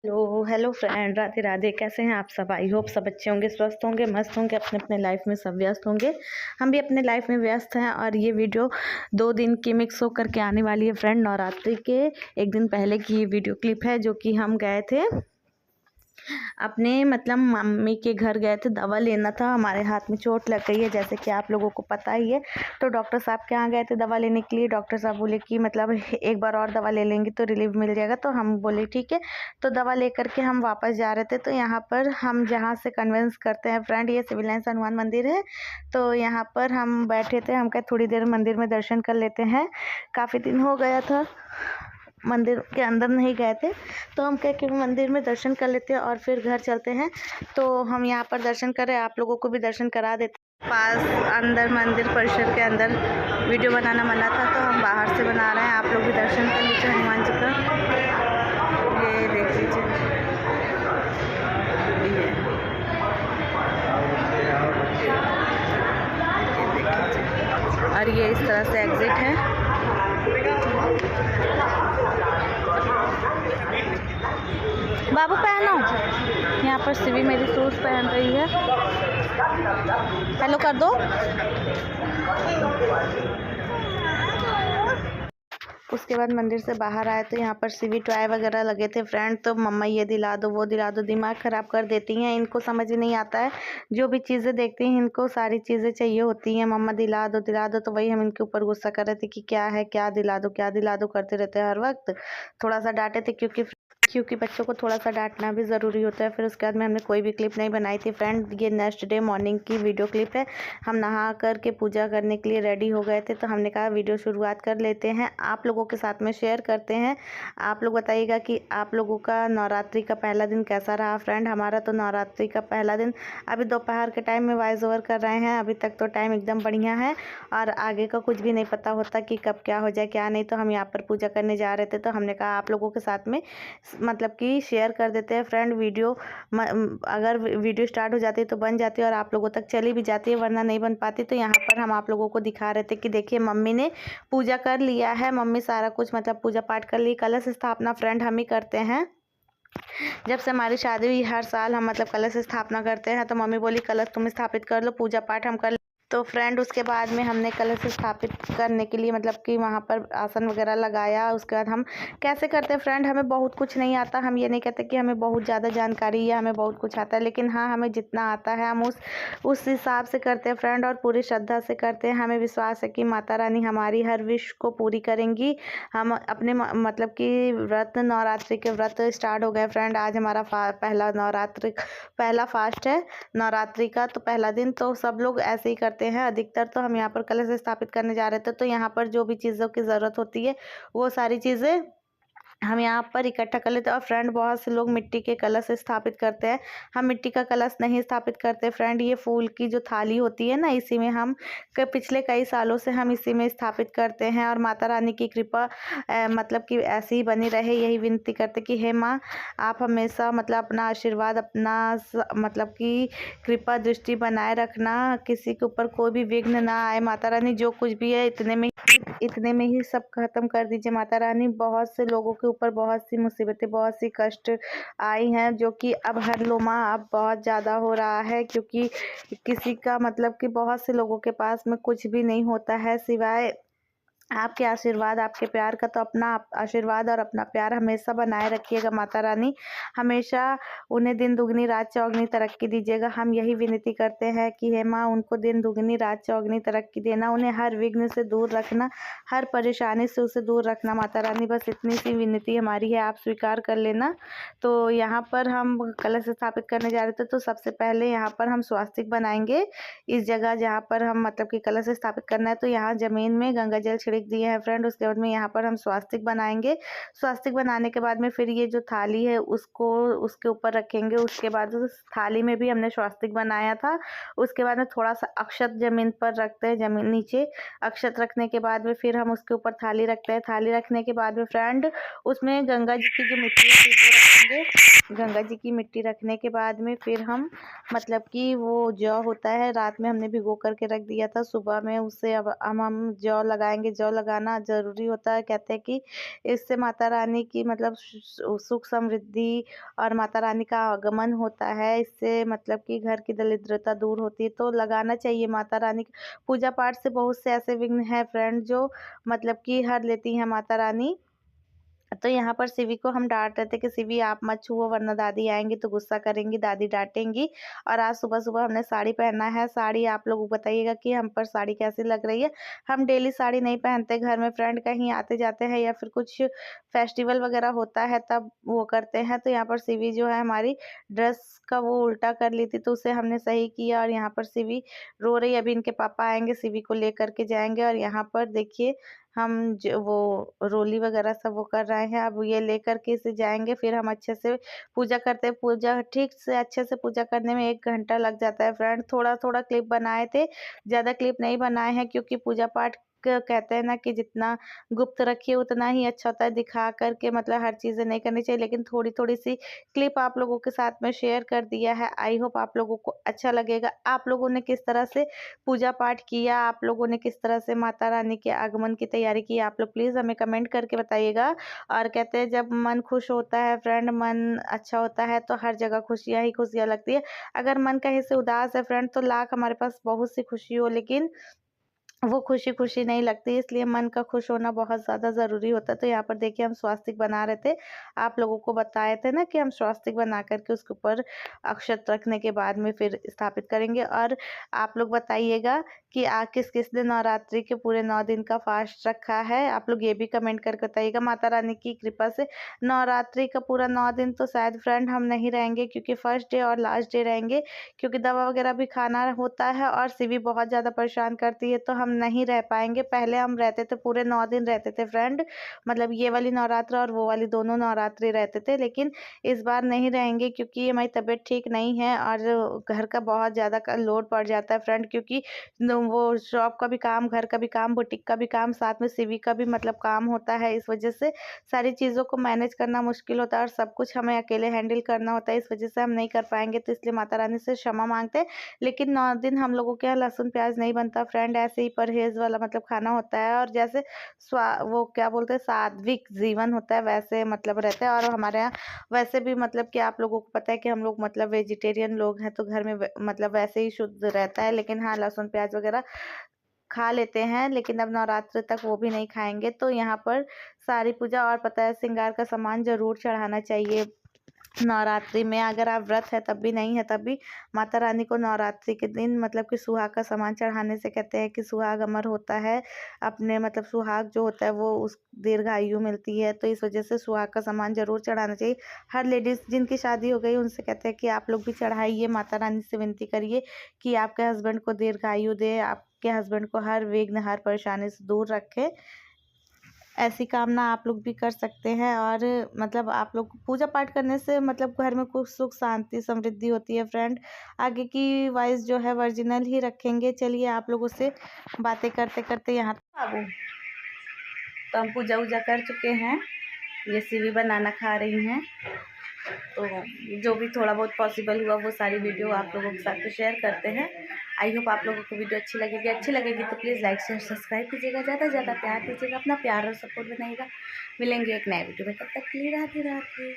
Hello hello friend, Radhe Radhe. कैसे हैं आप सब? आई होप सब अच्छे होंगे, स्वस्थ होंगे, मस्त होंगे, अपने अपने लाइफ में सब व्यस्त होंगे। हम भी अपने लाइफ में व्यस्त हैं। और ये वीडियो 2 दिन की मिक्स होकर के आने वाली है फ्रेंड। नवरात्रि के एक दिन पहले की ये वीडियो क्लिप है, जो कि हम गए थे अपने मतलब मम्मी के घर गए थे। दवा लेना था, हमारे हाथ में चोट लग गई है जैसे कि आप लोगों को पता ही है। तो डॉक्टर साहब के यहाँ गए थे दवा लेने के लिए। डॉक्टर साहब बोले कि मतलब एक बार और दवा ले लेंगे तो रिलीफ मिल जाएगा। तो हम बोले ठीक है। तो दवा लेकर के हम वापस जा रहे थे। तो यहाँ पर हम जहाँ से कन्वेंस करते हैं फ्रेंड, ये सिविल लाइन्स हनुमान मंदिर है। तो यहाँ पर हम बैठे थे, हम कहे थोड़ी देर मंदिर में दर्शन कर लेते हैं। काफ़ी दिन हो गया था, मंदिर के अंदर नहीं गए थे। तो हम कहे कि मंदिर में दर्शन कर लेते हैं और फिर घर चलते हैं। तो हम यहाँ पर दर्शन कर रहे हैं, आप लोगों को भी दर्शन करा देते हैं। पास अंदर मंदिर परिसर के अंदर वीडियो बनाना मना था, तो हम बाहर से बना रहे हैं। आप लोग भी दर्शन कर लीजिए हनुमान जी का। ये देख लीजिए, और ये इस तरह से एग्जिट है। बाबू पहनो। यहाँ पर सिवी मेरी शूज पहन रही है। हेलो कर दो। उसके बाद मंदिर से बाहर आए तो यहाँ पर सिवी टॉय वगैरह लगे थे फ्रेंड। तो मम्मा ये दिला दो, वो दिला दो, दिमाग ख़राब कर देती हैं। इनको समझ नहीं आता है, जो भी चीज़ें देखती हैं इनको सारी चीज़ें चाहिए होती हैं। मम्मा दिला दो दिला दो। तो वही हम इनके ऊपर गुस्सा कर रहे थे कि क्या है, क्या दिला दो, क्या दिला दो करते रहते हैं हर वक्त। थोड़ा सा डांटे थे क्योंकि बच्चों को थोड़ा सा डांटना भी ज़रूरी होता है। फिर उसके बाद में हमने कोई भी क्लिप नहीं बनाई थी फ्रेंड। ये नेक्स्ट डे मॉर्निंग की वीडियो क्लिप है। हम नहा कर के पूजा करने के लिए रेडी हो गए थे। तो हमने कहा वीडियो शुरुआत कर लेते हैं, आप लोगों के साथ में शेयर करते हैं। आप लोग बताइएगा कि आप लोगों का नवरात्रि का पहला दिन कैसा रहा फ्रेंड। हमारा तो नवरात्रि का पहला दिन अभी दोपहर के टाइम में वॉइस ओवर कर रहे हैं। अभी तक तो टाइम एकदम बढ़िया है और आगे का कुछ भी नहीं पता होता कि कब क्या हो जाए क्या नहीं। तो हम यहाँ पर पूजा करने जा रहे थे, तो हमने कहा आप लोगों के साथ में मतलब कि शेयर कर देते हैं फ्रेंड। वीडियो अगर वीडियो स्टार्ट हो जाती है तो बन जाती है और आप लोगों तक चली भी जाती है, वरना नहीं बन पाती। तो यहाँ पर हम आप लोगों को दिखा रहे थे कि देखिए मम्मी ने पूजा कर लिया है। मम्मी सारा कुछ मतलब पूजा पाठ कर ली। कलश स्थापना फ्रेंड हम ही करते हैं। जब से हमारी शादी हुई हर साल हम मतलब कलश स्थापना करते हैं। तो मम्मी बोली कलश तुम स्थापित कर लो, पूजा पाठ हम कर। तो फ्रेंड उसके बाद में हमने कलश स्थापित करने के लिए मतलब कि वहाँ पर आसन वगैरह लगाया। उसके बाद हम कैसे करते हैं फ्रेंड, हमें बहुत कुछ नहीं आता। हम ये नहीं कहते कि हमें बहुत ज़्यादा जानकारी है, हमें बहुत कुछ आता है, लेकिन हाँ हमें जितना आता है हम उस हिसाब से करते हैं फ्रेंड, और पूरी श्रद्धा से करते हैं। हमें विश्वास है कि माता रानी हमारी हर विश को पूरी करेंगी। हम अपने मतलब कि व्रत नवरात्रि के व्रत स्टार्ट हो गए फ्रेंड। आज हमारा पहला फास्ट है नवरात्रि का, तो पहला दिन। तो सब लोग ऐसे ही करते हैं अधिकतर। तो हम यहाँ पर कलश स्थापित करने जा रहे थे। तो यहाँ पर जो भी चीज़ों की ज़रूरत होती है वो सारी चीज़ें हम यहाँ पर इकट्ठा कर लेते हैं। और फ्रेंड बहुत से लोग मिट्टी के कलश स्थापित करते हैं, हम मिट्टी का कलश नहीं स्थापित करते फ्रेंड। ये फूल की जो थाली होती है ना, इसी में हम पिछले कई सालों से हम इसी में स्थापित करते हैं। और माता रानी की कृपा मतलब कि ऐसी ही बनी रहे, यही विनती करते कि हे माँ आप हमेशा मतलब अपना आशीर्वाद, अपना मतलब कि कृपा दृष्टि बनाए रखना, किसी के ऊपर कोई भी विघ्न ना आए। माता रानी जो कुछ भी है इतने में ही सब खत्म कर दीजिए माता रानी। बहुत से लोगों के ऊपर बहुत सी मुसीबतें, बहुत सी कष्ट आई हैं, जो कि अब हर लोमा अब बहुत ज़्यादा हो रहा है। क्योंकि किसी का मतलब कि बहुत से लोगों के पास में कुछ भी नहीं होता है सिवाय आपके आशीर्वाद, आपके प्यार का। तो अपना आशीर्वाद और अपना प्यार हमेशा बनाए रखिएगा माता रानी। हमेशा उन्हें दिन दुगनी रात चौगनी तरक्की दीजिएगा। हम यही विनती करते हैं कि हे माँ उनको दिन दुगनी रात चौगनी तरक्की देना, उन्हें हर विघ्न से दूर रखना, हर परेशानी से उसे दूर रखना माता रानी। बस इतनी सी विनती हमारी है, आप स्वीकार कर लेना। तो यहाँ पर हम कलश स्थापित करने जा रहे थे। तो सबसे पहले यहाँ पर हम स्वास्तिक बनाएंगे। इस जगह जहाँ पर हम मतलब कि कलश स्थापित करना है, तो यहाँ ज़मीन में गंगा जल छिड़क दिए हैं फ्रेंड। उसके बाद में यहाँ पर हम स्वास्तिक बनाएंगे। स्वास्तिक बनाने के बाद में फिर ये जो थाली है उसको उसके ऊपर रखेंगे। उसके बाद उस थाली में भी हमने स्वास्तिक बनाया था। उसके बाद में थोड़ा सा अक्षत ज़मीन पर रखते हैं, ज़मीन नीचे अक्षत रखने के बाद में फिर हम उसके ऊपर थाली रखते हैं। थाली रखने के बाद में फ्रेंड उसमें गंगा जी की जो मिट्टी है वो रखेंगे। गंगा जी की मिट्टी रखने के बाद में फिर हम मतलब कि वो जौ होता है, रात में हमने भिगो करके रख दिया था, सुबह में उससे अब हम जौ लगाएंगे। जौ लगाना ज़रूरी होता है, कहते हैं कि इससे माता रानी की मतलब सुख समृद्धि और माता रानी का आगमन होता है। इससे मतलब कि घर की दरिद्रता दूर होती है, तो लगाना चाहिए। माता रानी पूजा पाठ से बहुत से ऐसे विघ्न हैं फ्रेंड जो मतलब कि हर लेती हैं माता रानी। तो यहाँ पर शिवी को हम डांट रहे थे कि शिवी आप मत छुओ वरना दादी आएंगी तो गुस्सा करेंगी, दादी डांटेंगी। और आज सुबह सुबह हमने साड़ी पहना है। साड़ी आप लोग बताइएगा कि हम पर साड़ी कैसी लग रही है। हम डेली साड़ी नहीं पहनते घर में फ्रेंड, कहीं आते जाते हैं या फिर कुछ फेस्टिवल वगैरह होता है तब वो करते हैं। तो यहाँ पर शिवी जो है हमारी ड्रेस का वो उल्टा कर ली थी, तो उसे हमने सही किया। और यहाँ पर शिवी रो रही है। अभी इनके पापा आएंगे, शिवी को लेकर के जाएंगे। और यहाँ पर देखिए हम जो वो रोली वगैरह सब वो कर रहे हैं, अब ये लेकर के इसे जाएंगे, फिर हम अच्छे से पूजा करते हैं। पूजा ठीक से अच्छे से पूजा करने में 1 घंटा लग जाता है फ्रेंड। थोड़ा थोड़ा क्लिप बनाए थे, ज़्यादा क्लिप नहीं बनाए हैं, क्योंकि पूजा पाठ कहते हैं ना कि जितना गुप्त रखिए उतना ही अच्छा होता है। दिखा करके मतलब हर चीज़ें नहीं करनी चाहिए, लेकिन थोड़ी थोड़ी सी क्लिप आप लोगों के साथ में शेयर कर दिया है। आई होप आप लोगों को अच्छा लगेगा। आप लोगों ने किस तरह से पूजा पाठ किया, आप लोगों ने किस तरह से माता रानी के आगमन की तैयारी की, आप लोग प्लीज़ हमें कमेंट करके बताइएगा। और कहते हैं जब मन खुश होता है फ्रेंड, मन अच्छा होता है तो हर जगह खुशियाँ ही खुशियाँ लगती है। अगर मन कहीं से उदास है फ्रेंड तो लाख हमारे पास बहुत सी खुशी हो, लेकिन वो खुशी-खुशी नहीं लगती, इसलिए मन का खुश होना बहुत ज़्यादा ज़रूरी होता है। तो यहाँ पर देखिए हम स्वास्तिक बना रहे थे। आप लोगों को बताए थे ना कि हम स्वास्तिक बना कर के उसके ऊपर अक्षत रखने के बाद में फिर स्थापित करेंगे। और आप लोग बताइएगा कि किस-किस ने नवरात्रि के पूरे 9 दिन का फास्ट रखा है। आप लोग ये भी कमेंट करके बताइएगा। माता रानी की कृपा से नवरात्रि का पूरा 9 दिन तो शायद फ्रेंड हम नहीं रहेंगे, क्योंकि फर्स्ट डे और लास्ट डे रहेंगे, क्योंकि दवा वगैरह भी खाना होता है और शिवी बहुत ज़्यादा परेशान करती है, तो हम नहीं रह पाएँगे। पहले हम रहते थे, पूरे 9 दिन रहते थे फ्रेंड, मतलब ये वाली नवरात्र और वो वाली दोनों नवरात्रि रहते थे, लेकिन इस बार नहीं रहेंगे क्योंकि हमारी तबीयत ठीक नहीं है और घर का बहुत ज़्यादा का लोड पड़ जाता है फ्रेंड, क्योंकि वो शॉप का भी काम, घर का भी काम, बुटीक का भी काम, साथ में शिवी का भी मतलब काम होता है। इस वजह से सारी चीज़ों को मैनेज करना मुश्किल होता है और सब कुछ हमें अकेले हैंडल करना होता है। इस वजह से हम नहीं कर पाएँगे, तो इसलिए माता रानी से क्षमा माँगते हैं। लेकिन 9 दिन हम लोगों के यहाँ लहसुन प्याज़ नहीं बनता फ्रेंड, ऐसे ही परहेज़ वाला मतलब खाना होता है। और जैसे वो क्या बोलते हैं, सात्विक जीवन होता है, वैसे मतलब रहता है। और हमारे यहाँ वैसे भी मतलब कि आप लोगों को पता है कि हम लोग मतलब वेजिटेरियन लोग हैं, तो घर में मतलब वैसे ही शुद्ध रहता है। लेकिन हाँ, लहसुन प्याज़ वगैरह खा लेते हैं, लेकिन अब नवरात्रि तक वो भी नहीं खाएँगे। तो यहाँ पर सारी पूजा और पता है श्रृंगार का सामान ज़रूर चढ़ाना चाहिए नवरात्रि में। अगर आप व्रत है तब भी, नहीं है तब भी, माता रानी को नवरात्रि के दिन मतलब कि सुहाग का सामान चढ़ाने से कहते हैं कि सुहाग अमर होता है। अपने मतलब सुहाग जो होता है वो उस दीर्घायु मिलती है, तो इस वजह से सुहाग का सामान ज़रूर चढ़ाना चाहिए। हर लेडीज़ जिनकी शादी हो गई उनसे कहते हैं कि आप लोग भी चढ़ाइए, माता रानी से विनती करिए कि आपके हस्बैंड को दीर्घायु दे, आपके हस्बैंड को हर विघ्न, हर परेशानी से दूर रखे। ऐसी कामना आप लोग भी कर सकते हैं। और मतलब आप लोग पूजा पाठ करने से मतलब घर में कुछ सुख शांति समृद्धि होती है फ्रेंड। आगे की वाइज जो है वर्जिनल ही रखेंगे। चलिए आप लोगों से बातें करते करते यहाँ बाबू, तो हम पूजा वूजा कर चुके हैं। ये शिवी बनाना खा रही हैं, तो जो भी थोड़ा बहुत पॉसिबल हुआ वो सारी वीडियो आप लोगों के साथ शेयर करते हैं। आई होप आप लोगों को वीडियो अच्छी लगेगी तो प्लीज़ लाइक शेयर सब्सक्राइब कीजिएगा, ज़्यादा से ज़्यादा प्यार दीजिएगा, अपना प्यार और सपोर्ट बनाइएगा। मिलेंगे एक नए वीडियो में, तब तक के लिए राधे राधे।